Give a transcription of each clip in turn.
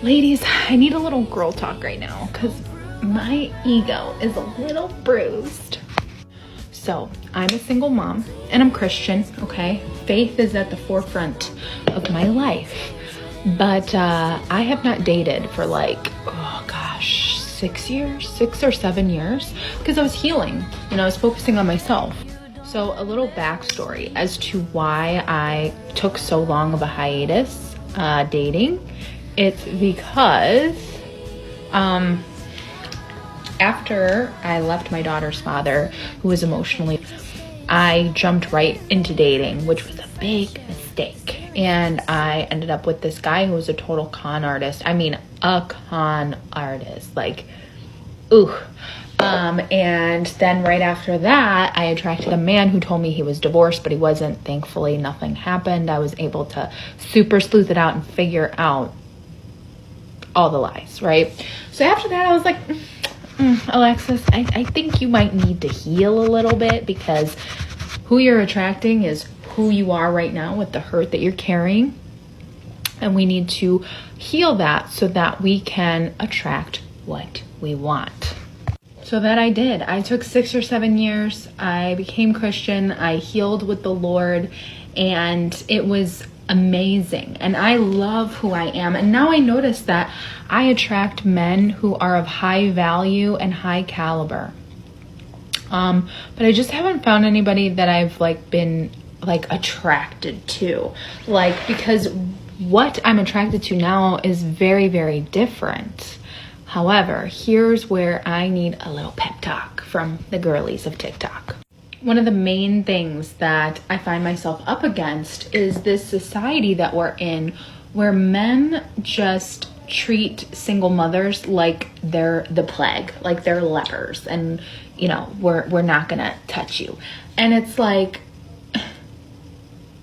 Ladies, I need a little girl talk right now because my ego is a little bruised. So, I'm a single mom and I'm Christian, okay? Faith is at the forefront of my life. But I have not dated for 6 or 7 years because I was healing and I was focusing on myself. So a little backstory as to why I took so long of a hiatus dating. It's because after I left my daughter's father, who was emotionally, I jumped right into dating, which was a big mistake. And I ended up with this guy who was a total con artist. I mean, a con artist, and then right after that, I attracted a man who told me he was divorced, but he wasn't. Thankfully, nothing happened. I was able to super sleuth it out and figure out all the lies, right? So after that, I was like, Alexis, I think you might need to heal a little bit because who you're attracting is who you are right now with the hurt that you're carrying. And we need to heal that so that we can attract what we want. So that I did. I took 6 or 7 years. I became Christian. I healed with the Lord, and it was amazing. And I love who I am. And now I notice that I attract men who are of high value and high caliber. But I just haven't found anybody that I've been attracted to. Because what I'm attracted to now is very, very different. However, here's where I need a little pep talk from the girlies of TikTok. One of the main things that I find myself up against is this society that we're in where men just treat single mothers like they're the plague, like they're lepers, and we're not gonna touch you. And it's like,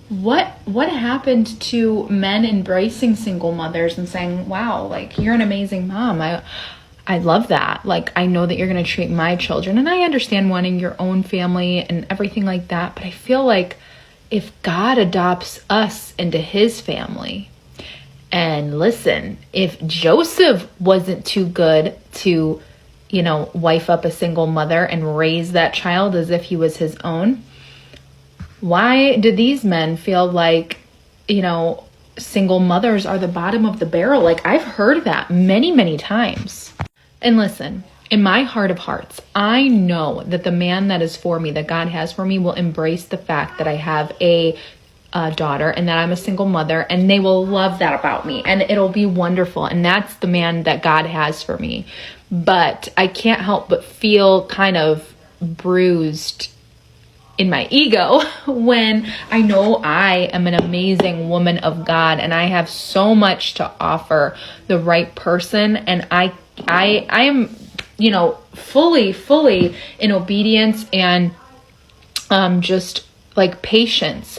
what happened to men embracing single mothers and saying, wow, you're an amazing mom. I love that. I know that you're going to treat my children, and I understand wanting your own family and everything like that. But I feel like if God adopts us into his family, and listen, if Joseph wasn't too good to, wife up a single mother and raise that child as if he was his own, why do these men feel like, single mothers are the bottom of the barrel? I've heard that many, many times. And listen, in my heart of hearts, I know that the man that is for me, that God has for me, will embrace the fact that I have a daughter and that I'm a single mother, and they will love that about me, and it'll be wonderful. And that's the man that God has for me. But I can't help but feel kind of bruised in my ego when I know I am an amazing woman of God and I have so much to offer the right person, and I am fully in obedience and just patience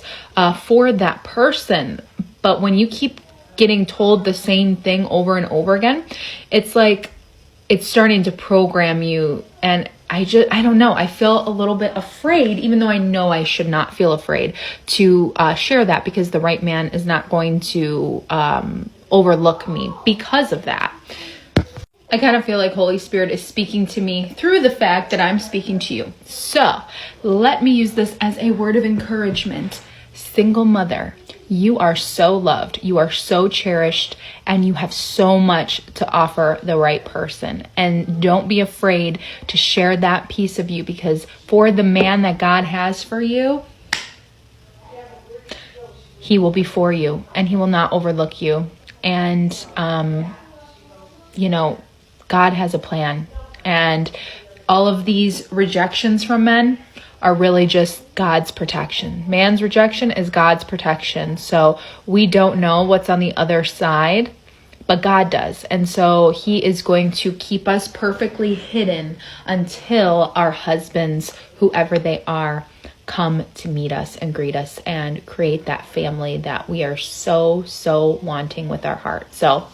for that person. But when you keep getting told the same thing over and over again, it's it's starting to program you. And I don't know. I feel a little bit afraid, even though I know I should not feel afraid to share that, because the right man is not going to overlook me because of that. I kind of feel like Holy Spirit is speaking to me through the fact that I'm speaking to you. So let me use this as a word of encouragement. Single mother, you are so loved, you are so cherished, and you have so much to offer the right person. And don't be afraid to share that piece of you, because for the man that God has for you, he will be for you and he will not overlook you. And, God has a plan, and all of these rejections from men are really just God's protection. Man's rejection is God's protection. So we don't know what's on the other side, but God does. And so he is going to keep us perfectly hidden until our husbands, whoever they are, come to meet us and greet us and create that family that we are so wanting with our heart. So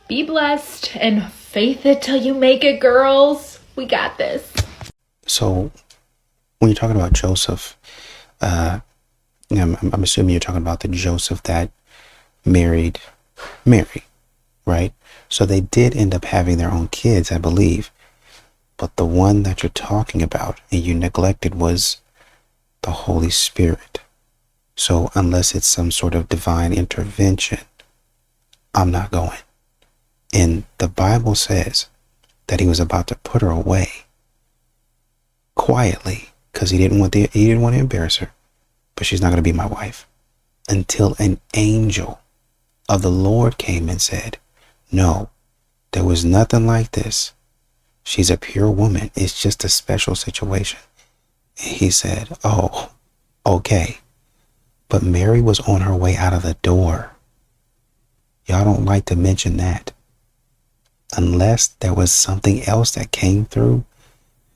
be blessed and faith it till you make it, girls. We got this. So when you're talking about Joseph, I'm assuming you're talking about the Joseph that married Mary, right? So they did end up having their own kids, I believe. But the one that you're talking about and you neglected was the Holy Spirit. So unless it's some sort of divine intervention, I'm not going. And the Bible says that he was about to put her away quietly because he didn't want to embarrass her. But she's not going to be my wife until an angel of the Lord came and said, no, there was nothing like this. She's a pure woman. It's just a special situation. And he said, oh, okay. But Mary was on her way out of the door. Y'all don't like to mention that. Unless there was something else that came through,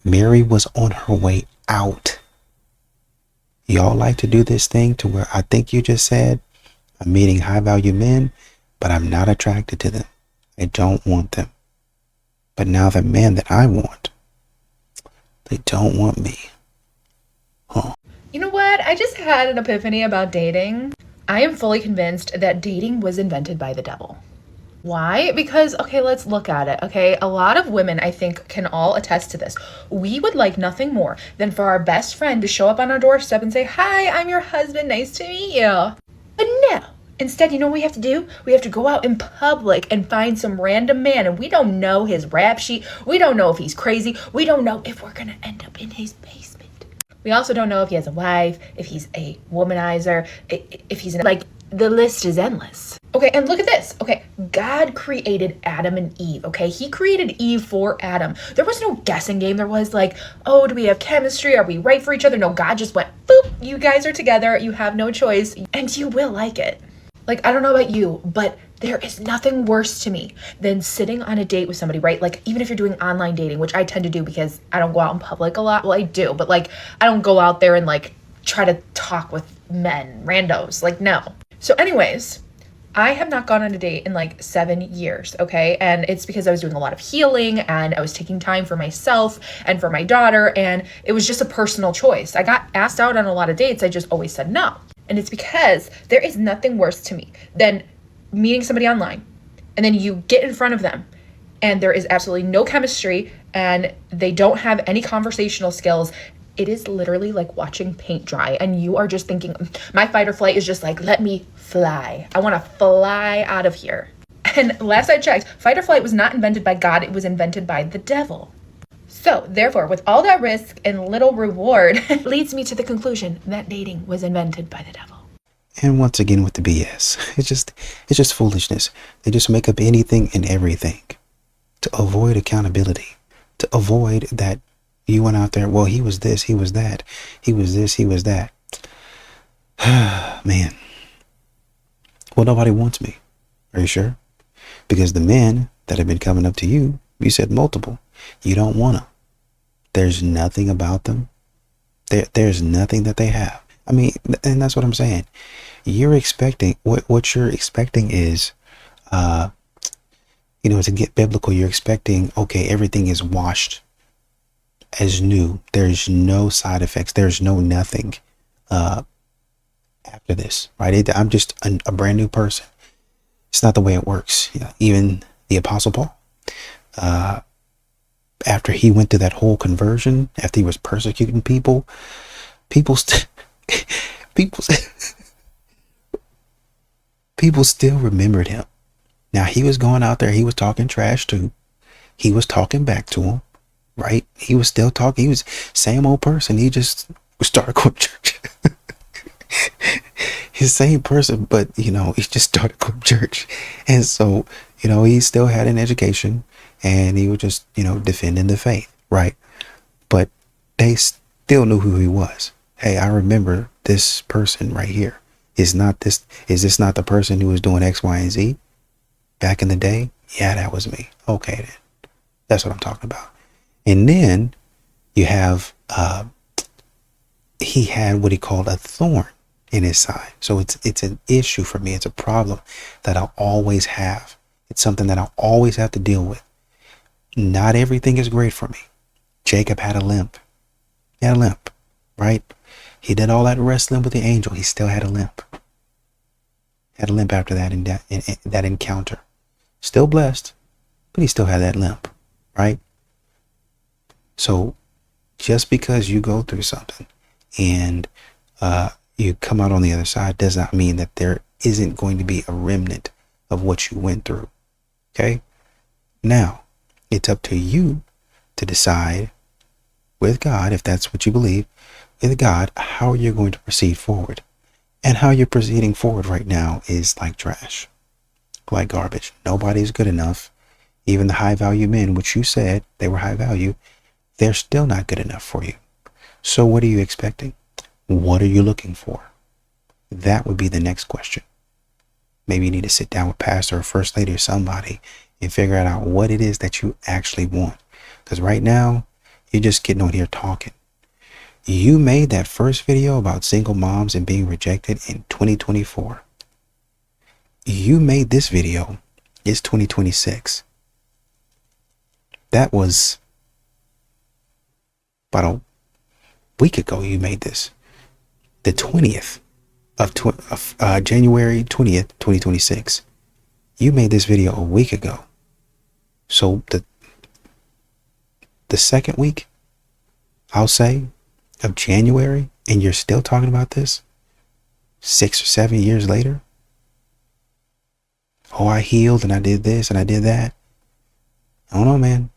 Mary was on her way out. Y'all like to do this thing to where I think you just said, I'm meeting high value men, but I'm not attracted to them. I don't want them. But now the man that I want, they don't want me. Huh. You know what? I just had an epiphany about dating. I am fully convinced that dating was invented by the devil. Why? Because, okay, let's look at it, okay? A lot of women, I think, can all attest to this. We would like nothing more than for our best friend to show up on our doorstep and say, hi, I'm your husband, nice to meet you. But no. Instead, you know what we have to do? We have to go out in public and find some random man, and we don't know his rap sheet. We don't know if he's crazy. We don't know if we're gonna end up in his basement. We also don't know if he has a wife, if he's a womanizer, if he's like, the list is endless. Okay, and look at this. Okay, God created Adam and Eve, okay? He created Eve for Adam. There was no guessing game. There was like, oh, do we have chemistry? Are we right for each other? No, God just went, boop, you guys are together. You have no choice, and you will like it. Like, I don't know about you, but there is nothing worse to me than sitting on a date with somebody, right? Like, even if you're doing online dating, which I tend to do because I don't go out in public a lot. Well, I do, but like, I don't go out there and like try to talk with men, randos. Like, no. So anyways, I have not gone on a date in like 7 years, okay? And it's because I was doing a lot of healing and I was taking time for myself and for my daughter, and it was just a personal choice. I got asked out on a lot of dates. I just always said no. And it's because there is nothing worse to me than meeting somebody online and then you get in front of them and there is absolutely no chemistry and they don't have any conversational skills. It is literally like watching paint dry and you are just thinking, my fight or flight is just like, let me fly. I want to fly out of here. And last I checked, fight or flight was not invented by God. It was invented by the devil. So therefore, with all that risk and little reward, leads me to the conclusion that dating was invented by the devil. And once again with the BS, it's just foolishness. They just make up anything and everything to avoid accountability, to avoid that you went out there, well, he was this, he was that, he was this, he was that. Man. Well, nobody wants me. Are you sure? Because the men that have been coming up to you, you said multiple. You don't want them. There's nothing about them. There's nothing that they have. I mean, and that's what I'm saying. You're expecting, what you're expecting is, to get biblical, you're expecting, okay, everything is washed as new. There's no side effects. There's no nothing after this, right? I'm just a brand new person. It's not the way it works. Even the Apostle Paul, after he went through that whole conversion, after he was persecuting people still remembered him. Now he was going out there, he was talking trash too. He was talking back to him, right? He was still talking. He was same old person. He just started going to church. His same person, but he just started going to church. And so, he still had an education and he was just, defending the faith, right? But they still knew who he was. Hey, I remember this person right here. Is this not the person who was doing X, Y, and Z back in the day? Yeah, that was me. Okay, then. That's what I'm talking about. And then you have, he had what he called a thorn in his side. So it's an issue for me. It's a problem that I'll always have. It's something that I'll always have to deal with. Not everything is great for me. Jacob had a limp. He had a limp, right? He did all that wrestling with the angel. He still had a limp. Had a limp after that in that encounter. Still blessed, but he still had that limp, right? So just because you go through something and you come out on the other side does not mean that there isn't going to be a remnant of what you went through. Okay? Now, it's up to you to decide with God, if that's what you believe, with God, how you're going to proceed forward. And how you're proceeding forward right now is like trash, like garbage. Nobody's good enough. Even the high value men, which you said they were high value, they're still not good enough for you. So what are you expecting? What are you looking for? That would be the next question. Maybe you need to sit down with pastor or first lady or somebody and figure out what it is that you actually want. Because right now, you're just getting on here talking. You made that first video about single moms and being rejected in 2024. You made this video. It's 2026. That was about a week ago you made this. The 20th of January 20th, 2026. You made this video a week ago. So the second week, I'll say, of January, and you're still talking about this 6 or 7 years later? Oh, I healed and I did this and I did that. I don't know, man.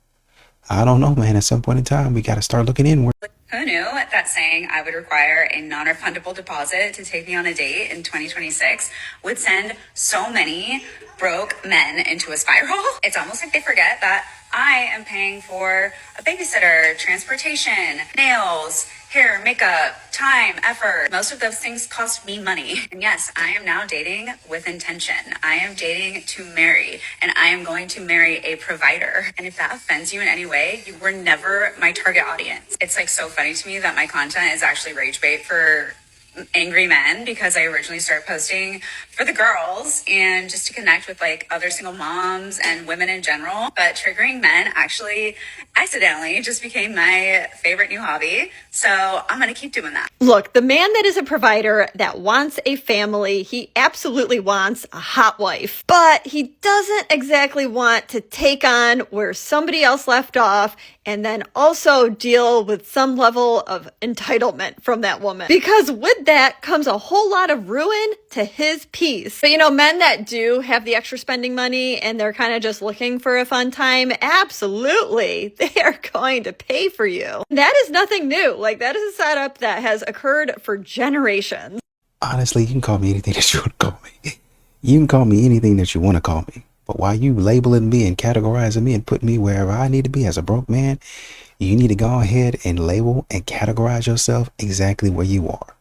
At some point in time, we got to start looking inward. Who knew that saying I would require a non-refundable deposit to take me on a date in 2026 would send so many broke men into a spiral? It's almost like they forget that I am paying for a babysitter, transportation, nails, hair, makeup, time, effort. Most of those things cost me money. And yes, I am now dating with intention. I am dating to marry, and I am going to marry a provider. And if that offends you in any way, you were never my target audience. It's like so funny to me that my content is actually rage bait for angry men, because I originally started posting for the girls and just to connect with like other single moms and women in general. But triggering men actually accidentally just became my favorite new hobby. So I'm going to keep doing that. Look, the man that is a provider that wants a family, he absolutely wants a hot wife, but he doesn't exactly want to take on where somebody else left off and then also deal with some level of entitlement from that woman. Because with that comes a whole lot of ruin to his peace. But men that do have the extra spending money and they're kind of just looking for a fun time, absolutely, they are going to pay for you. That is nothing new. Like, that is a setup that has occurred for generations. Honestly, you can call me anything that you want to call me. You can call me anything that you want to call me. But while you labeling me and categorizing me and putting me wherever I need to be as a broke man, you need to go ahead and label and categorize yourself exactly where you are.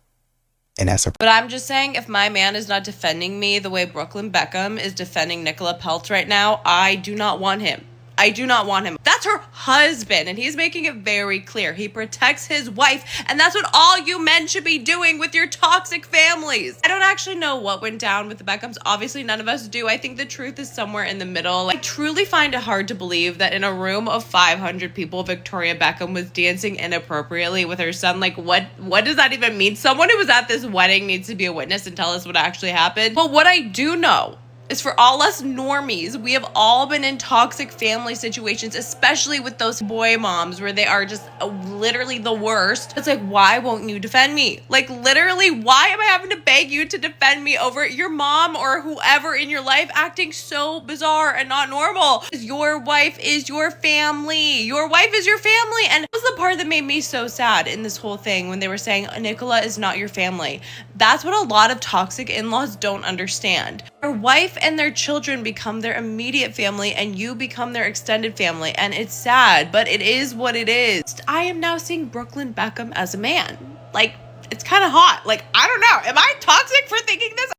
And that's But I'm just saying, if my man is not defending me the way Brooklyn Beckham is defending Nicola Peltz right now, I do not want him. I do not want him. That's her husband, and he's making it very clear. He protects his wife, and that's what all you men should be doing with your toxic families. I don't actually know what went down with the Beckhams. Obviously, none of us do. I think the truth is somewhere in the middle. I truly find it hard to believe that in a room of 500 people, Victoria Beckham was dancing inappropriately with her son. Like, what does that even mean? Someone who was at this wedding needs to be a witness and tell us what actually happened. But what I do know is, for all us normies, we have all been in toxic family situations, especially with those boy moms where they are just literally the worst. It's like, why won't you defend me? Like, literally, why am I having to beg you to defend me over your mom or whoever in your life acting so bizarre and not normal? Your wife is your family. Your wife is your family. And that was the part that made me so sad in this whole thing, when they were saying Nicola is not your family. That's what a lot of toxic in-laws don't understand. Your wife and their children become their immediate family, and you become their extended family. And it's sad, but it is what it is. I am now seeing Brooklyn Beckham as a man. Like, it's kind of hot. Like, I don't know. Am I toxic for thinking this?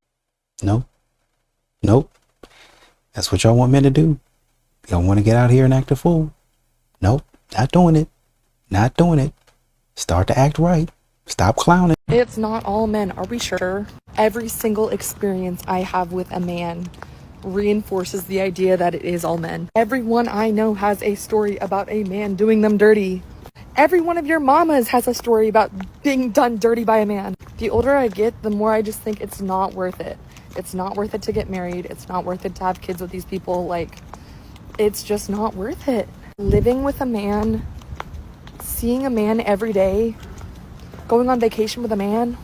Nope. That's what y'all want men to do. Y'all want to get out here and act a fool. Nope. Not doing it. Start to act right. Stop clowning. It's not all men, are we sure? Every single experience I have with a man reinforces the idea that it is all men. Everyone I know has a story about a man doing them dirty. Every one of your mamas has a story about being done dirty by a man. The older I get, the more I just think it's not worth it. It's not worth it to get married. It's not worth it to have kids with these people. Like, it's just not worth it. Living with a man, seeing a man every day, going on vacation with a man,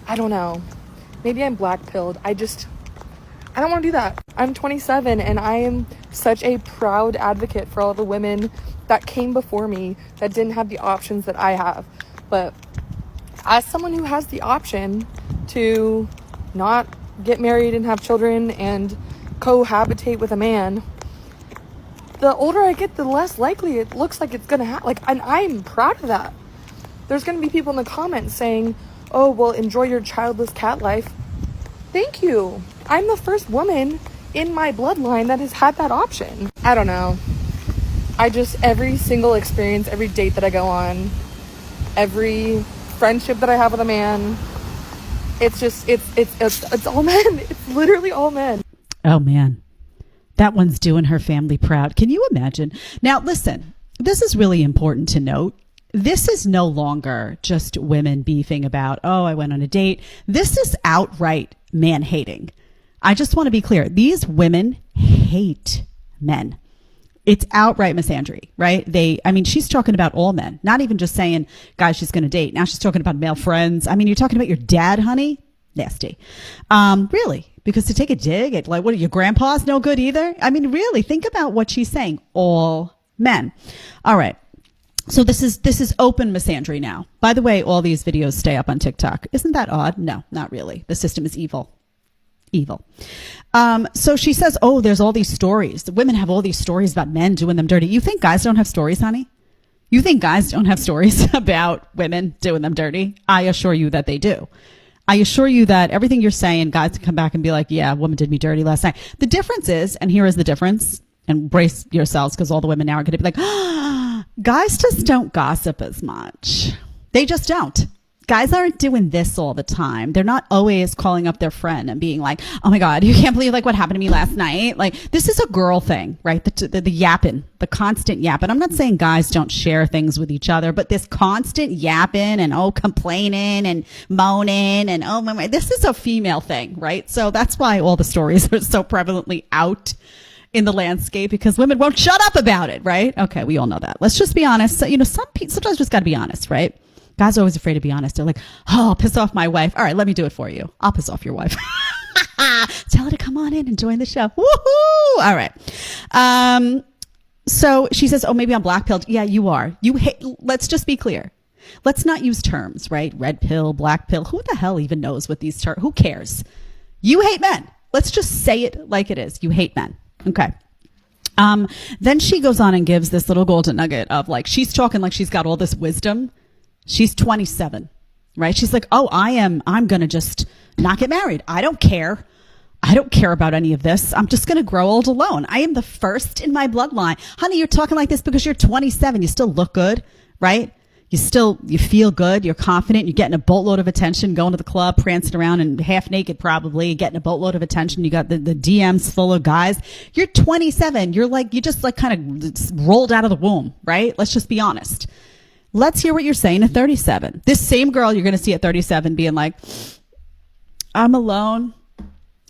I don't know. Maybe I'm black-pilled. I don't want to do that. I'm 27 and I am such a proud advocate for all the women that came before me that didn't have the options that I have. But as someone who has the option to not get married and have children and cohabitate with a man, the older I get, the less likely it looks like it's gonna happen. Like, and I'm proud of that. There's gonna be people in the comments saying, oh, well, enjoy your childless cat life. Thank you. I'm the first woman in my bloodline that has had that option. I don't know. Every single experience, every date that I go on, every friendship that I have with a man, it's all men. It's literally all men. Oh, man. That one's doing her family proud. Can you imagine? Now, listen, this is really important to note. This is no longer just women beefing about, oh, I went on a date. This is outright man hating. I just want to be clear. These women hate men. It's outright misandry, right? She's talking about all men, not even just saying guys she's going to date. Now she's talking about male friends. I mean, you're talking about your dad, honey? Nasty. Really? Because to take a dig at, like, what, your grandpa's no good either? I mean, really, think about what she's saying. All men. All right. So this is open misandry now. By the way, all these videos stay up on TikTok. Isn't that odd? No, not really. The system is evil. Evil. So she says, oh, there's all these stories. The women have all these stories about men doing them dirty. You think guys don't have stories, honey? You think guys don't have stories about women doing them dirty? I assure you that they do. I assure you that everything you're saying, guys can come back and be like, yeah, a woman did me dirty last night. The difference is, and here is the difference, and brace yourselves because all the women now are going to be like, guys just don't gossip as much. They just don't. Guys aren't doing this all the time. They're not always calling up their friend and being like, oh my God, you can't believe like what happened to me last night. Like, this is a girl thing, right? The yapping, the constant yapping. I'm not saying guys don't share things with each other, but this constant yapping and complaining and moaning and this is a female thing, right? So that's why all the stories are so prevalently out in the landscape, because women won't shut up about it, right? Okay, we all know that. Let's just be honest. So, sometimes just got to be honest, right? Guys are always afraid to be honest. They're like, oh, I'll piss off my wife. All right, let me do it for you. I'll piss off your wife. Tell her to come on in and join the show. Woohoo! All right. So she says, oh, maybe I'm black pilled. Yeah, you are. Let's just be clear. Let's not use terms, right? Red pill, black pill. Who the hell even knows what these terms? Who cares? You hate men. Let's just say it like it is. You hate men. Okay. Then she goes on and gives this little golden nugget of, like, she's talking like she's got all this wisdom. She's 27, right? She's like, oh, I'm going to just not get married. I don't care. I don't care about any of this. I'm just going to grow old alone. I am the first in my bloodline. Honey, you're talking like this because you're 27. You still look good, right? You feel good. You're confident. You're getting a boatload of attention, going to the club, prancing around and half naked, probably getting a boatload of attention. You got the DMs full of guys. You're 27. You just like kind of rolled out of the womb, right? Let's just be honest. Let's hear what you're saying at 37. This same girl you're going to see at 37 being like, I'm alone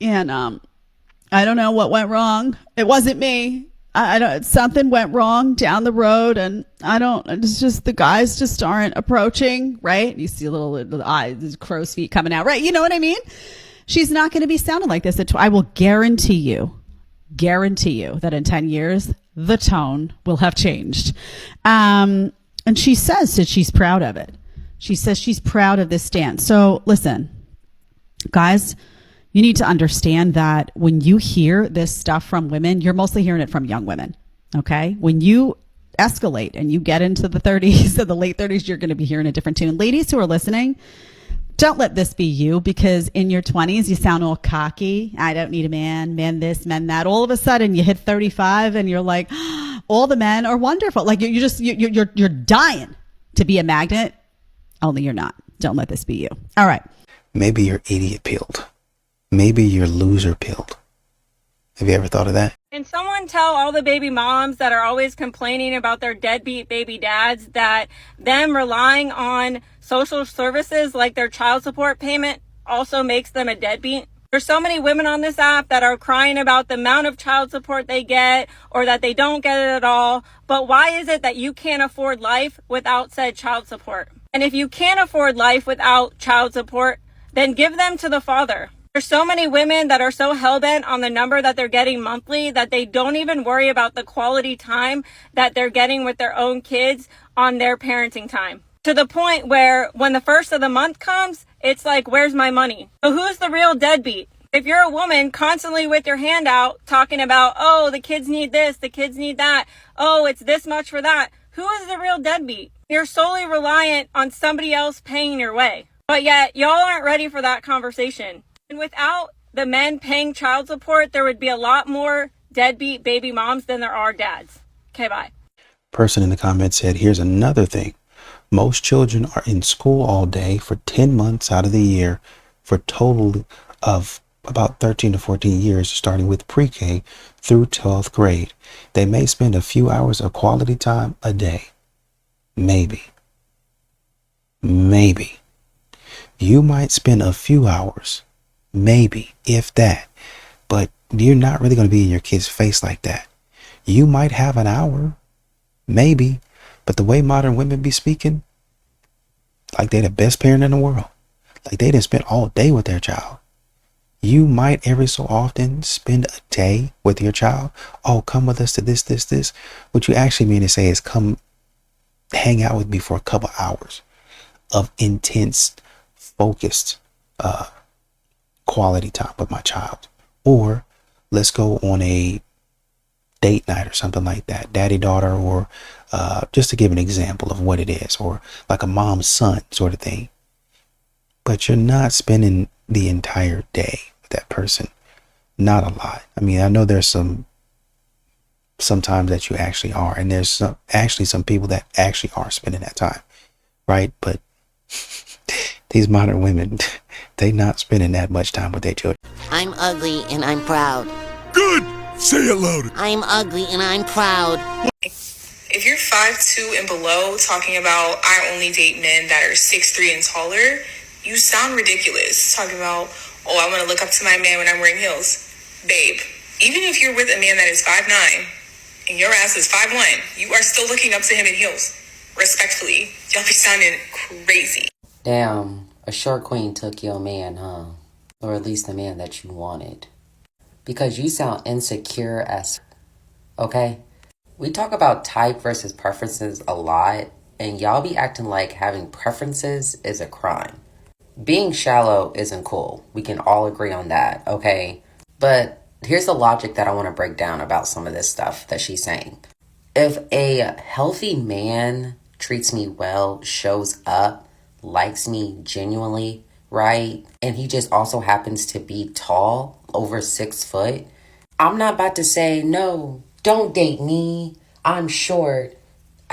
and I don't know what went wrong. It wasn't me. I don't, something went wrong down the road and it's just the guys just aren't approaching, right? You see little eyes, crow's feet coming out, right? You know what I mean? She's not going to be sounding like this. I will guarantee you that in 10 years, the tone will have changed. And she says that she's proud of it. She says she's proud of this stance. So listen, guys, you need to understand that when you hear this stuff from women, you're mostly hearing it from young women. Okay. When you escalate and you get into the 30s or the late 30s, you're going to be hearing a different tune. Ladies who are listening, don't let this be you, because in your 20s, you sound all cocky. I don't need a man this, man that. All of a sudden you hit 35 and you're like, all the men are wonderful. Like you're dying to be a magnet. Only you're not. Don't let this be you. All right. Maybe you're idiot pilled. Maybe you're loser pilled. Have you ever thought of that? Can someone tell all the baby moms that are always complaining about their deadbeat baby dads that them relying on social services like their child support payment also makes them a deadbeat? There's so many women on this app that are crying about the amount of child support they get or that they don't get it at all. But why is it that you can't afford life without said child support? And if you can't afford life without child support, then give them to the father. There's so many women that are so hell-bent on the number that they're getting monthly that they don't even worry about the quality time that they're getting with their own kids on their parenting time. To the point where when the first of the month comes, it's like, where's my money? So who's the real deadbeat? If you're a woman constantly with your hand out talking about, oh, the kids need this, the kids need that, oh, it's this much for that, who is the real deadbeat? You're solely reliant on somebody else paying your way. But yet, y'all aren't ready for that conversation. And without the men paying child support, there would be a lot more deadbeat baby moms than there are dads. Okay, bye. Person in the comments said, here's another thing. Most children are in school all day for 10 months out of the year for a total of about 13 to 14 years, starting with pre-K through 12th grade. They may spend a few hours of quality time a day. Maybe. You might spend a few hours, maybe, if that, but you're not really going to be in your kid's face like that. You might have an hour, maybe, but the way modern women be speaking, like they the best parent in the world, like they didn't spend all day with their child. You might every so often spend a day with your child. Oh, come with us to this. What you actually mean to say is come hang out with me for a couple hours of intense, focused quality time with my child. Or let's go on a date night or something like that, daddy-daughter, or just to give an example of what it is, or like a mom-son sort of thing. But you're not spending the entire day with that person. Not a lot. I mean, I know there's sometimes that you actually are, and there's some people that actually are spending that time, right? But these modern women, they not spending that much time with their children. I'm ugly and I'm proud. Good! Say it louder. I'm ugly and I'm proud. If you're 5'2" and below talking about I only date men that are 6'3" and taller, you sound ridiculous. Talking about, oh, I want to look up to my man when I'm wearing heels. Babe, even if you're with a man that is 5'9" and your ass is 5'1", you are still looking up to him in heels. Respectfully, y'all be sounding crazy. Damn, a short queen took your man, huh? Or at least the man that you wanted. Because you sound insecure as... Okay? We talk about type versus preferences a lot, and y'all be acting like having preferences is a crime. Being shallow isn't cool. We can all agree on that, okay? But here's the logic that I want to break down about some of this stuff that she's saying. If a healthy man treats me well, shows up, likes me genuinely, right? And he just also happens to be tall, over 6 foot. I'm not about to say, no, don't date me. I'm short.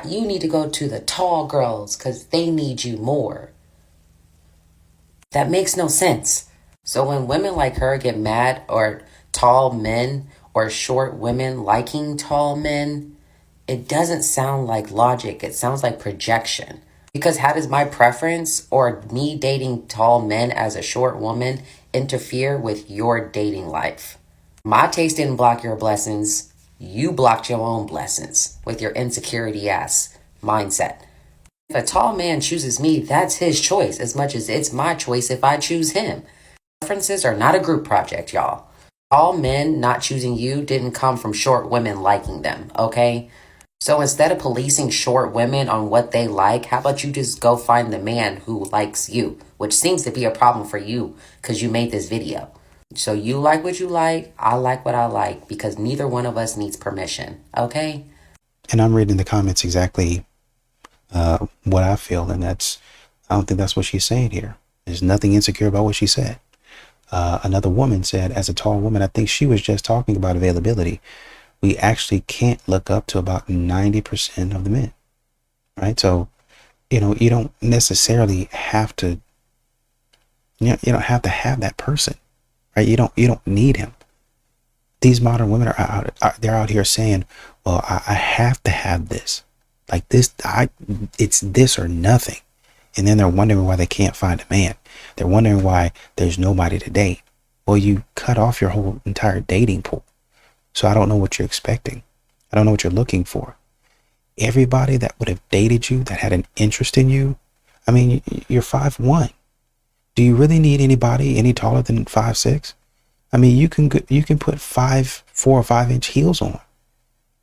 You need to go to the tall girls because they need you more. That makes no sense. So when women like her get mad, or tall men or short women liking tall men, it doesn't sound like logic. It sounds like projection. Because how does my preference or me dating tall men as a short woman interfere with your dating life? My taste didn't block your blessings. You blocked your own blessings with your insecurity ass mindset. If a tall man chooses me, that's his choice as much as it's my choice if I choose him. Preferences are not a group project, y'all. All men not choosing you didn't come from short women liking them, okay? So instead of policing short women on what they like, how about you just go find the man who likes you, which seems to be a problem for you because you made this video. So you like what you like, I like what I like, because neither one of us needs permission, okay? And I'm reading the comments exactly what I feel, and I don't think that's what she's saying here. There's nothing insecure about what she said. Another woman said, as a tall woman, I think she was just talking about availability. We actually can't look up to about 90% of the men, right? So, you don't necessarily have to, you don't have to have that person, right? You don't need him. These modern women they're out here saying, well, I have to have this, like this, it's this or nothing. And then they're wondering why they can't find a man. They're wondering why there's nobody to date. well, you cut off your whole entire dating pool. So I don't know what you're expecting. I don't know what you're looking for. Everybody that would have dated you, that had an interest in you, I mean, you're 5'1". Do you really need anybody any taller than 5'6"? I mean, you can put 4 or 5 inch heels on,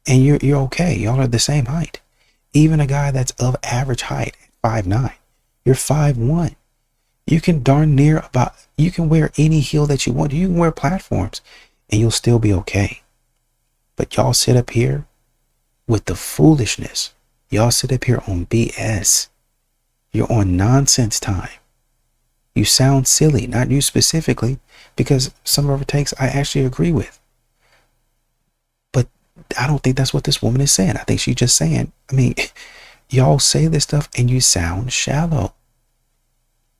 and you're okay. Y'all are the same height. Even a guy that's of average height, 5'9", you're 5'1". You can you can wear any heel that you want. You can wear platforms, and you'll still be okay. But y'all sit up here with the foolishness. Y'all sit up here on BS. You're on nonsense time. You sound silly, not you specifically, because some of her takes I actually agree with. But I don't think that's what this woman is saying. I think she's just saying, I mean, y'all say this stuff and you sound shallow.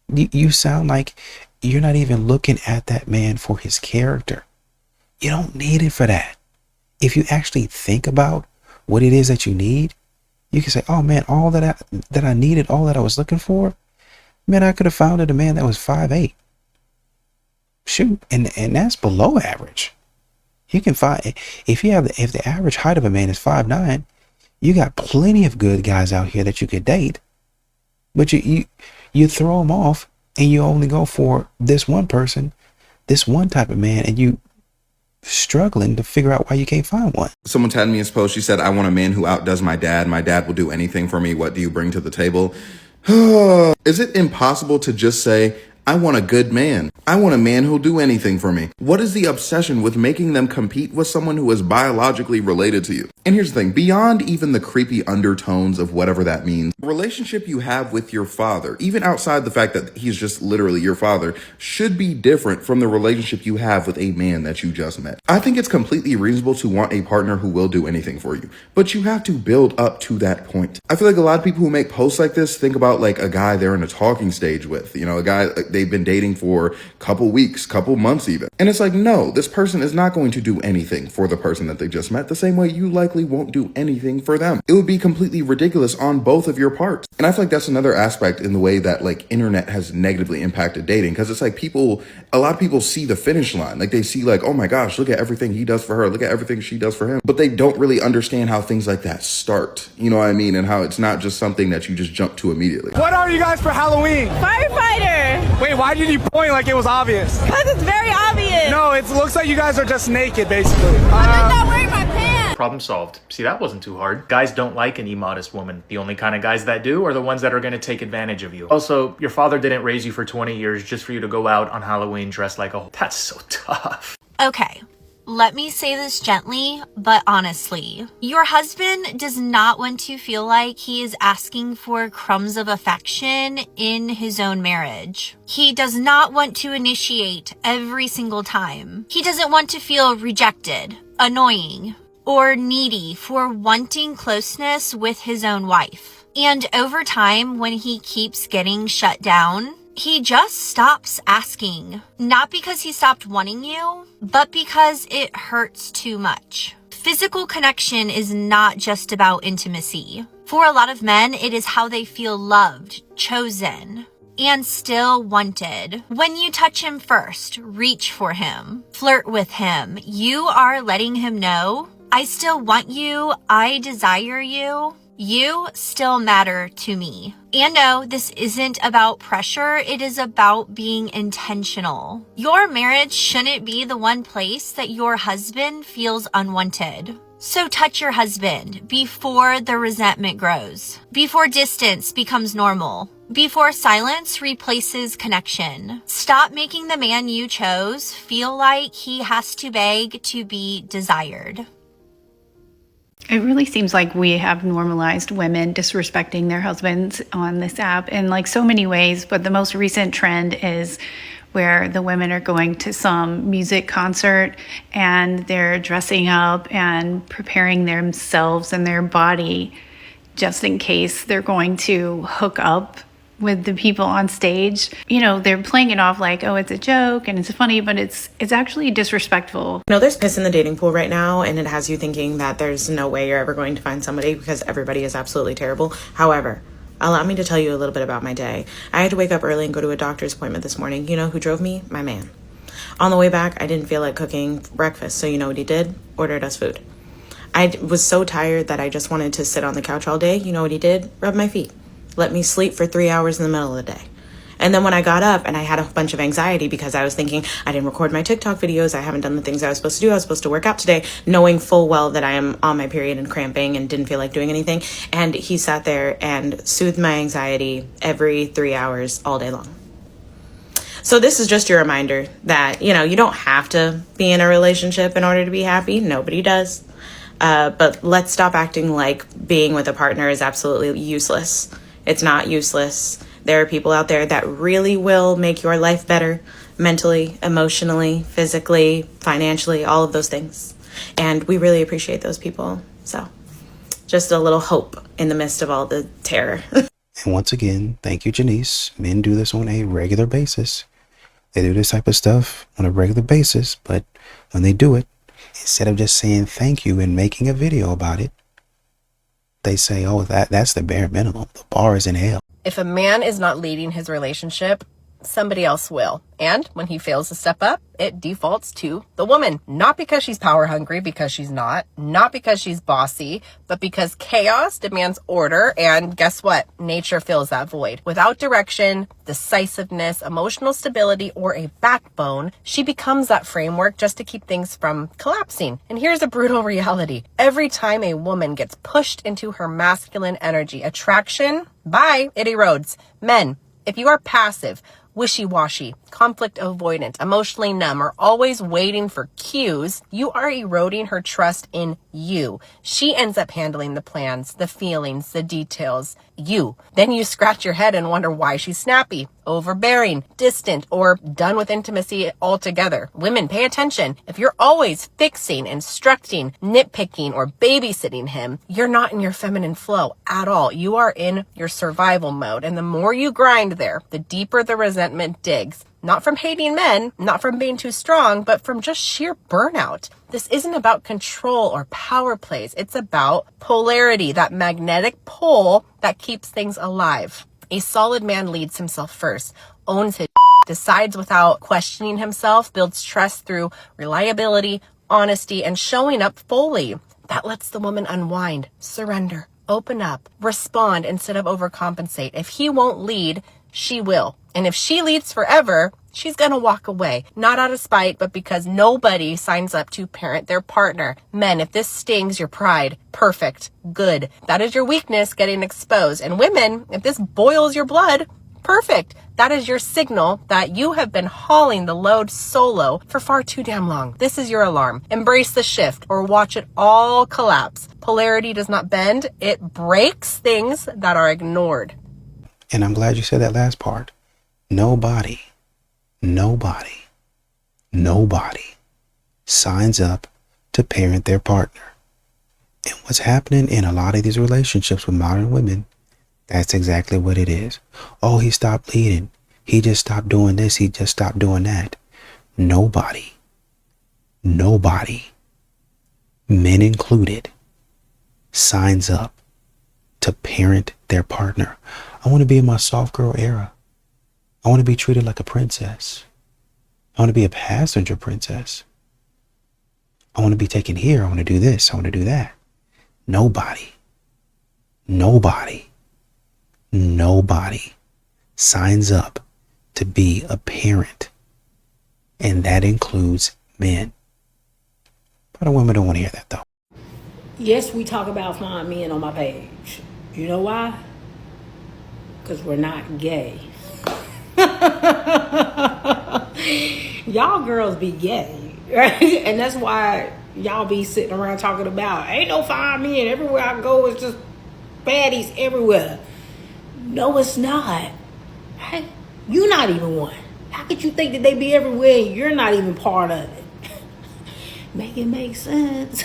You sound like you're not even looking at that man for his character. You don't need it for that. If you actually think about what it is that you need, you can say, oh man, all that I needed, all that I was looking for, man, I could have found a man that was 5'8". Shoot, and that's below average. You can find, if the average height of a man is 5'9", you got plenty of good guys out here that you could date. But you throw them off and you only go for this one person, this one type of man, and you struggling to figure out why you can't find one. Someone tagged me in his post. She said, I want a man who outdoes my dad. My dad will do anything for me. What do you bring to the table? Is it impossible to just say, I want a good man. I want a man who'll do anything for me. What is the obsession with making them compete with someone who is biologically related to you? And here's the thing, beyond even the creepy undertones of whatever that means, the relationship you have with your father, even outside the fact that he's just literally your father, should be different from the relationship you have with a man that you just met. I think it's completely reasonable to want a partner who will do anything for you, but you have to build up to that point. I feel like a lot of people who make posts like this think about like a guy they're in a talking stage with, you know, a guy they've been dating for a couple weeks, couple months even. And it's like, no, this person is not going to do anything for the person that they just met the same way you likely won't do anything for them. It would be completely ridiculous on both of your parts. And I feel like that's another aspect in the way that like internet has negatively impacted dating, because it's like a lot of people see the finish line. Like they see like, oh my gosh, look at everything he does for her. Look at everything she does for him. But they don't really understand how things like that start. You know what I mean? And how it's not just something that you just jump to immediately. What are you guys for Halloween? Firefighter. Wait, why did you point like it was obvious? Because it's very obvious. No, it looks like you guys are just naked, basically. I'm not wearing my pants. Problem solved. See, that wasn't too hard. Guys don't like an immodest woman. The only kind of guys that do are the ones that are going to take advantage of you. Also, your father didn't raise you for 20 years just for you to go out on Halloween dressed like a... That's so tough. Okay, let me say this gently, but honestly. Your husband does not want to feel like he is asking for crumbs of affection in his own marriage. He does not want to initiate every single time. He doesn't want to feel rejected, annoying, or needy for wanting closeness with his own wife. And over time, when he keeps getting shut down, he just stops asking. Not because he stopped wanting you, but because it hurts too much. Physical connection is not just about intimacy. For a lot of men, it is how they feel loved, chosen, and still wanted. When you touch him first, reach for him, flirt with him, you are letting him know, I still want you, I desire you. You still matter to me. And no, this isn't about pressure. It is about being intentional. Your marriage shouldn't be the one place that your husband feels unwanted. So touch your husband before the resentment grows, before distance becomes normal, before silence replaces connection. Stop making the man you chose feel like he has to beg to be desired. It really seems like we have normalized women disrespecting their husbands on this app in like so many ways, but the most recent trend is where the women are going to some music concert and they're dressing up and preparing themselves and their body just in case they're going to hook up with the people on stage. You know, they're playing it off like, oh, it's a joke and it's funny, but it's actually disrespectful. You know, there's piss in the dating pool right now, and it has you thinking that there's no way you're ever going to find somebody because everybody is absolutely terrible. However, allow me to tell you a little bit about my day. I had to wake up early and go to a doctor's appointment this morning. You know who drove me? My man. On the way back, I didn't feel like cooking breakfast. So you know what he did? Ordered us food. I was so tired that I just wanted to sit on the couch all day. You know what he did? Rub my feet. Let me sleep for 3 hours in the middle of the day. And then when I got up and I had a bunch of anxiety because I was thinking, I didn't record my TikTok videos. I haven't done the things I was supposed to do. I was supposed to work out today, knowing full well that I am on my period and cramping and didn't feel like doing anything. And he sat there and soothed my anxiety every 3 hours all day long. So this is just your reminder that, you know, you don't have to be in a relationship in order to be happy. Nobody does. But let's stop acting like being with a partner is absolutely useless. It's not useless. There are people out there that really will make your life better mentally, emotionally, physically, financially, all of those things. And we really appreciate those people. So just a little hope in the midst of all the terror. And once again, thank you, Janice. Men do this on a regular basis. They do this type of stuff on a regular basis, but when they do it, instead of just saying thank you and making a video about it, they say, oh, that's the bare minimum. The bar is in hell. If a man is not leading his relationship, somebody else will. And when he fails to step up, it defaults to the woman. Not because she's power hungry, because she's not because she's bossy, but because chaos demands order. And guess what? Nature fills that void. Without direction, decisiveness, emotional stability, or a backbone, she becomes that framework just to keep things from collapsing. And here's a brutal reality. Every time a woman gets pushed into her masculine energy, attraction, bye, it erodes. Men, if you are passive, wishy-washy, conflict avoidant, emotionally numb, or always waiting for cues, you are eroding her trust in you. She ends up handling the plans, the feelings, the details. You. Then you scratch your head and wonder why she's snappy, overbearing, distant, or done with intimacy altogether. Women, pay attention. If you're always fixing, instructing, nitpicking, or babysitting him, you're not in your feminine flow at all. You are in your survival mode. And the more you grind there, the deeper the resentment digs. Not from hating men, not from being too strong, but from just sheer burnout. This isn't about control or power plays. It's about polarity, that magnetic pole that keeps things alive. A solid man leads himself first, owns his decides without questioning himself, builds trust through reliability, honesty, and showing up fully. That lets the woman unwind, surrender, open up, respond instead of overcompensate. If he won't lead, she will. And if she leads forever, she's going to walk away. Not out of spite, but because nobody signs up to parent their partner. Men, if this stings your pride, perfect, good. That is your weakness getting exposed. And women, if this boils your blood, perfect. That is your signal that you have been hauling the load solo for far too damn long. This is your alarm. Embrace the shift or watch it all collapse. Polarity does not bend. It breaks things that are ignored. And I'm glad you said that last part. Nobody signs up to parent their partner. And what's happening in a lot of these relationships with modern women, that's exactly what it is. Oh, he stopped leading. He just stopped doing this. He just stopped doing that. Nobody, men included, signs up to parent their partner. I want to be in my soft girl era. I want to be treated like a princess. I want to be a passenger princess. I want to be taken here. I want to do this. I want to do that. Nobody signs up to be a parent. And that includes men. But women don't want to hear that though. Yes, we talk about fine men on my page. You know why? Because we're not gay. Y'all girls be gay, right? And that's why y'all be sitting around talking about ain't no fine men. Everywhere I go, it's just baddies everywhere. No, it's not. Right? You're not even one. How could you think that they be everywhere and you're not even part of it? Make it make sense.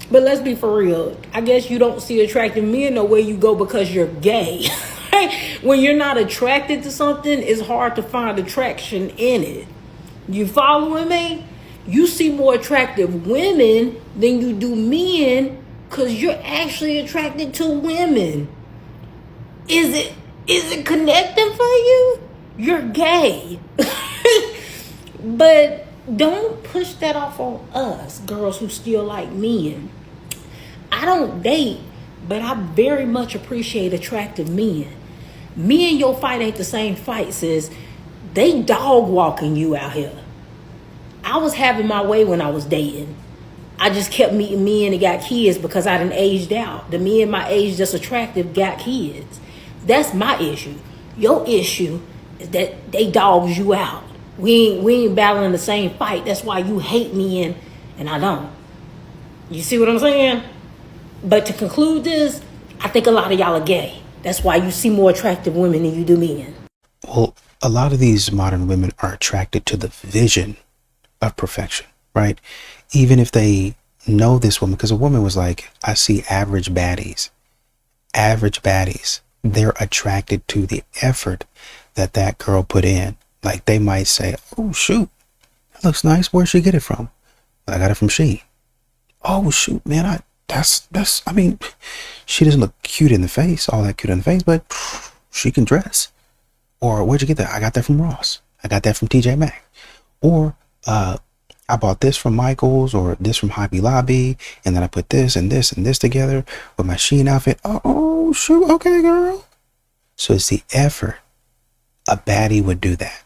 But let's be for real. I guess you don't see attractive men nowhere you go because you're gay. When you're not attracted to something, it's hard to find attraction in it. You following me? You see more attractive women than you do men because you're actually attracted to women. Is it connecting for you? You're gay. But don't push that off on us, girls who still like men. I don't date, but I very much appreciate attractive men. Me and your fight ain't the same fight, sis. They dog walking you out here. I was having my way when I was dating. I just kept meeting men that got kids because I done aged out. The men my age that's attractive got kids. That's my issue. Your issue is that they dogs you out. We ain't battling the same fight. That's why you hate men and I don't. You see what I'm saying? But to conclude this, I think a lot of y'all are gay. That's why you see more attractive women than you do men. Well, a lot of these modern women are attracted to the vision of perfection, right? Even if they know this woman, because a woman was like, I see average baddies. Average baddies. They're attracted to the effort that girl put in. Like they might say, oh shoot, that looks nice. Where'd she get it from? I got it from Shein. Oh shoot, man, I mean, she doesn't look cute in the face, all that cute in the face, but she can dress. Or where'd you get that? I got that from Ross. I got that from TJ Maxx. Or I bought this from Michael's or this from Hobby Lobby, and then I put this and this and this together with my Shein outfit. Oh shoot, okay, girl. So it's the effort. A baddie would do that.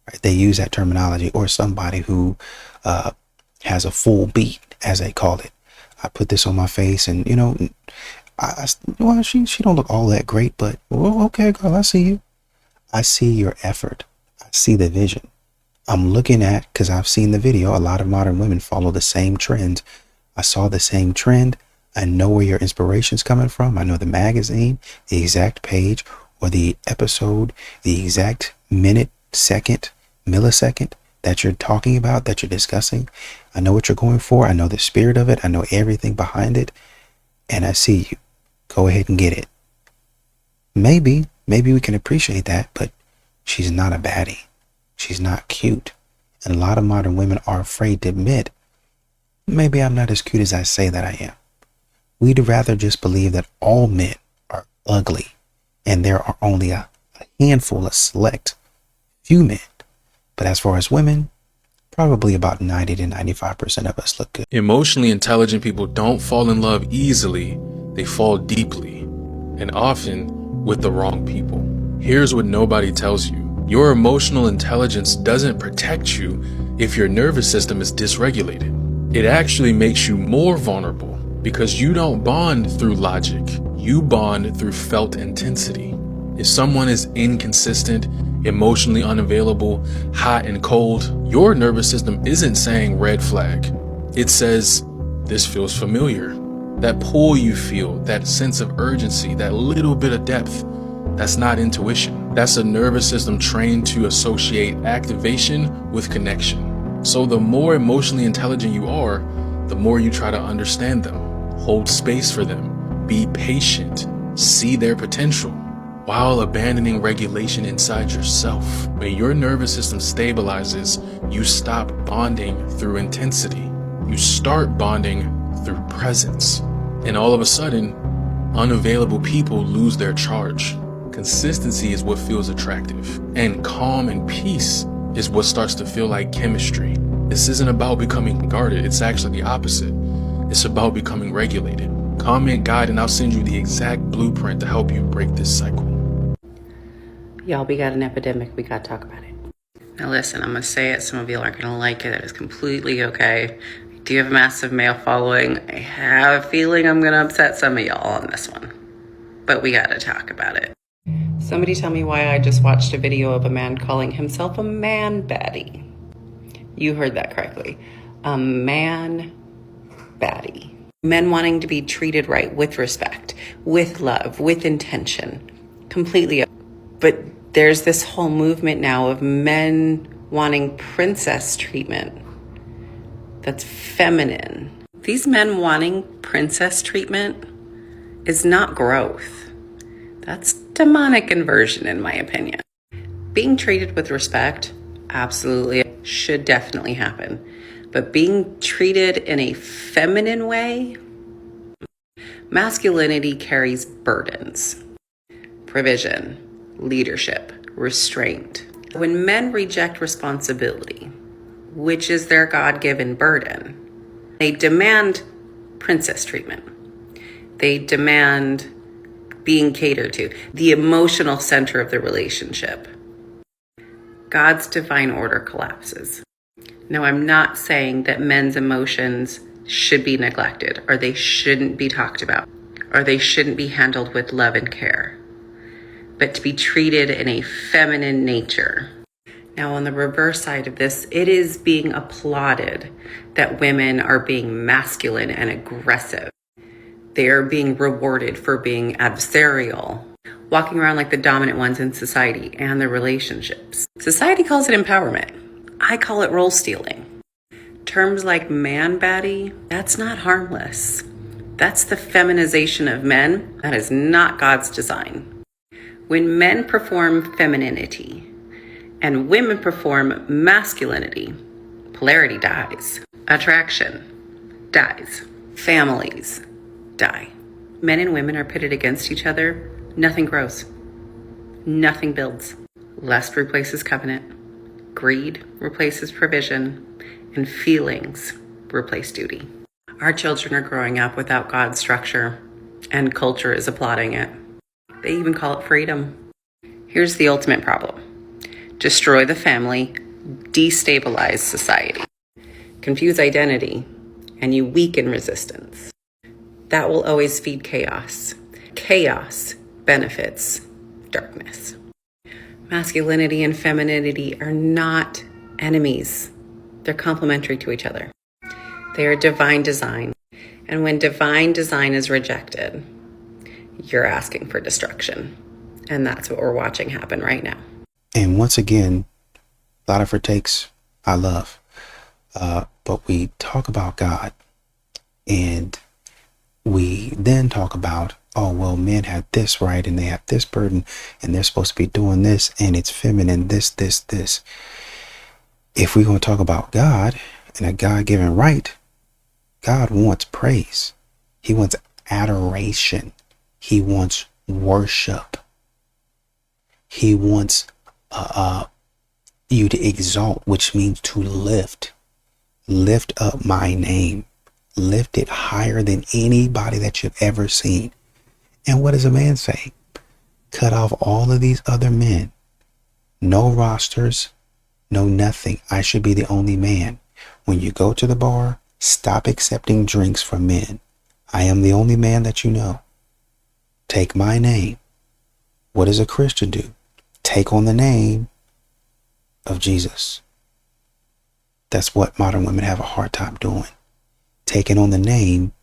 Right? They use that terminology. Or somebody who has a full beat, as they call it. I put this on my face, and you know, well, she don't look all that great, but well, okay, girl, I see you. I see your effort. I see the vision. I'm looking at, because I've seen the video, a lot of modern women follow the same trends. I saw the same trend. I know where your inspiration's coming from. I know the magazine, the exact page, or the episode, the exact minute, second, millisecond that you're talking about, that you're discussing. I know what you're going for. I know the spirit of it. I know everything behind it. And I see you. Go ahead and get it. Maybe we can appreciate that, but she's not a baddie. She's not cute. And a lot of modern women are afraid to admit, maybe I'm not as cute as I say that I am. We'd rather just believe that all men are ugly and there are only a handful of select few men. But as far as women, probably about 90 to 95% of us look good. Emotionally intelligent people don't fall in love easily. They fall deeply, and often with the wrong people. Here's what nobody tells you. Your emotional intelligence doesn't protect you if your nervous system is dysregulated. It actually makes you more vulnerable because you don't bond through logic. You bond through felt intensity. If someone is inconsistent, emotionally unavailable, hot and cold, your nervous system isn't saying red flag. It says, this feels familiar. That pull you feel, that sense of urgency, that little bit of depth, that's not intuition. That's a nervous system trained to associate activation with connection. So the more emotionally intelligent you are, the more you try to understand them, hold space for them, be patient, see their potential, while abandoning regulation inside yourself. When your nervous system stabilizes, you stop bonding through intensity. You start bonding through presence. And all of a sudden, unavailable people lose their charge. Consistency is what feels attractive. And calm and peace is what starts to feel like chemistry. This isn't about becoming guarded, it's actually the opposite. It's about becoming regulated. Comment, guide, and I'll send you the exact blueprint to help you break this cycle. Y'all, we got an epidemic. We got to talk about it. Now listen, I'm going to say it. Some of you aren't going to like it. That is completely okay. I do have a massive male following. I have a feeling I'm going to upset some of y'all on this one. But we got to talk about it. Somebody tell me why I just watched a video of a man calling himself a man baddie. You heard that correctly. A man baddie. Men wanting to be treated right, with respect, with love, with intention. Completely. But there's this whole movement now of men wanting princess treatment that's feminine. These men wanting princess treatment is not growth. That's demonic inversion, in my opinion. Being treated with respect, absolutely, should definitely happen. But being treated in a feminine way, masculinity carries burdens, provision, leadership, restraint. When men reject responsibility, which is their God-given burden. They demand princess treatment. They demand being catered to, the emotional center of the relationship. God's divine order collapses. Now, I'm not saying that men's emotions should be neglected, or they shouldn't be talked about, or they shouldn't be handled with love and care, but to be treated in a feminine nature. Now, on the reverse side of this, it is being applauded that women are being masculine and aggressive. They are being rewarded for being adversarial, walking around like the dominant ones in society and their relationships. Society calls it empowerment. I call it role stealing. Terms like man baddie, that's not harmless. That's the feminization of men. That is not God's design. When men perform femininity and women perform masculinity, polarity dies. Attraction dies. Families die. Men and women are pitted against each other. Nothing grows. Nothing builds. Lust replaces covenant. Greed replaces provision. And feelings replace duty. Our children are growing up without God's structure, and culture is applauding it. They even call it freedom. Here's the ultimate problem. Destroy the family, destabilize society, confuse identity, and you weaken resistance. That will always feed chaos. Chaos benefits darkness. Masculinity and femininity are not enemies. They're complementary to each other. They are divine design. And when divine design is rejected, you're asking for destruction. And that's what we're watching happen right now. And once again, a lot of her takes I love. But we talk about God, and we then talk about, oh, well, men have this right and they have this burden and they're supposed to be doing this and it's feminine, this. If we're going to talk about God and a God-given right, God wants praise. He wants adoration. He wants worship. He wants you to exalt, which means to lift. Lift up my name. Lift it higher than anybody that you've ever seen. And what does a man say? Cut off all of these other men. No rosters, no nothing. I should be the only man. When you go to the bar, stop accepting drinks from men. I am the only man that you know. Take my name. What does a Christian do? Take on the name of Jesus. That's what modern women have a hard time doing. Taking on the name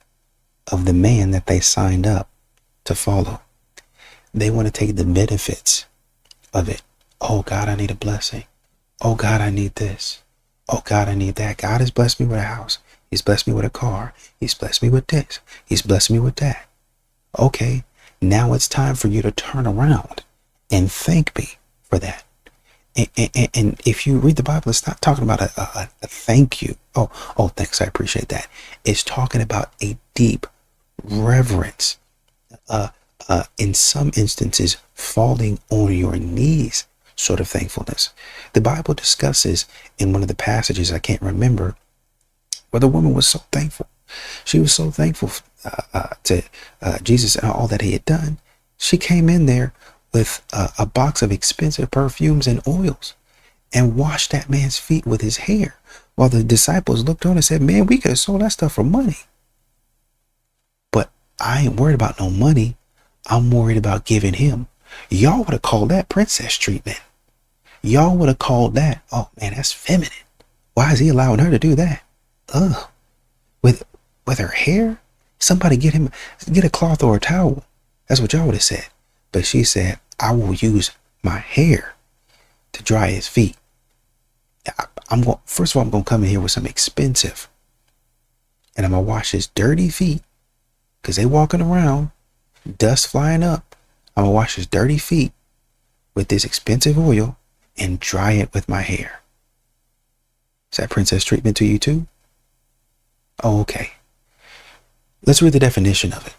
of the man that they signed up to follow. They want to take the benefits of it. Oh God, I need a blessing. Oh God, I need this. Oh God, I need that. God has blessed me with a house. He's blessed me with a car. He's blessed me with this. He's blessed me with that. Okay, now it's time for you to turn around and thank me for that. And if you read the Bible, it's not talking about a thank you. Oh, thanks, I appreciate that. It's talking about a deep reverence. In some instances, falling on your knees sort of thankfulness. The Bible discusses in one of the passages, I can't remember, where the woman was so thankful. She was so thankful to Jesus and all that he had done. She came in there with a box of expensive perfumes and oils and washed that man's feet with his hair, while the disciples looked on and said, man, we could have sold that stuff for money. But I ain't worried about no money. I'm worried about giving him. Y'all would have called that princess treatment. Y'all would have called that, oh man, that's feminine. Why is he allowing her to do that? Ugh. With her hair? Somebody get a cloth or a towel. That's what y'all would have said. But she said, I will use my hair to dry his feet. First of all, I'm going to come in here with some expensive. And I'm going to wash his dirty feet. Because they walking around, dust flying up. I'm going to wash his dirty feet with this expensive oil and dry it with my hair. Is that princess treatment to you too? Oh, okay. Let's read the definition of it.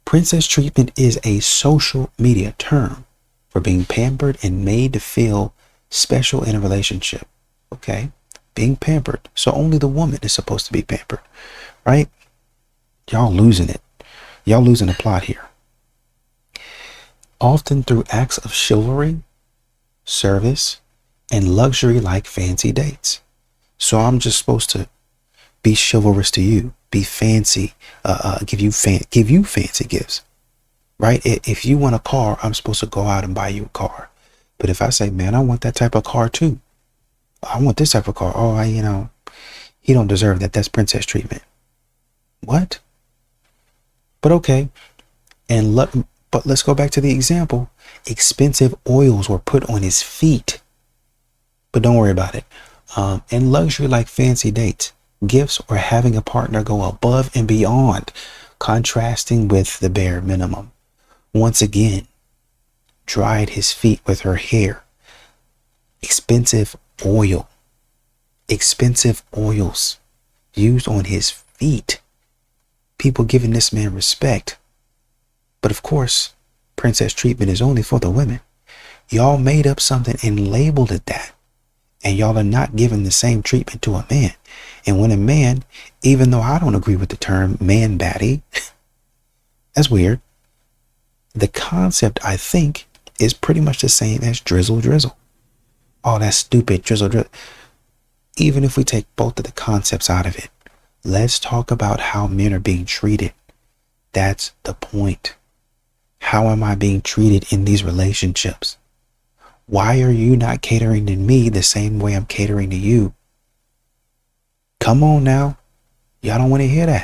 Princess treatment is a social media term for being pampered and made to feel special in a relationship. Okay. being pampered. So only the woman is supposed to be pampered, right? Y'all losing it. Y'all losing the plot here. Often through acts of chivalry, service, and luxury like fancy dates. So I'm just supposed to be chivalrous to you, be fancy, give you fancy gifts, right? If you want a car, I'm supposed to go out and buy you a car. But if I say, man, I want that type of car too. I want this type of car. Oh, he don't deserve that. That's princess treatment. What? But okay. But let's go back to the example. Expensive oils were put on his feet. But don't worry about it. And luxury like fancy dates, gifts, or having a partner go above and beyond, contrasting with the bare minimum. Once again, dried his feet with her hair. Expensive oil. Expensive oils used on his feet. People giving this man respect. But of course, princess treatment is only for the women. Y'all made up something and labeled it that. And y'all are not giving the same treatment to a man. And when a man, even though I don't agree with the term man baddie, that's weird. The concept, I think, is pretty much the same as drizzle drizzle. Oh, that stupid drizzle drizzle. Even if we take both of the concepts out of it, let's talk about how men are being treated. That's the point. How am I being treated in these relationships? Why are you not catering to me the same way I'm catering to you? Come on now. Y'all don't want to hear that.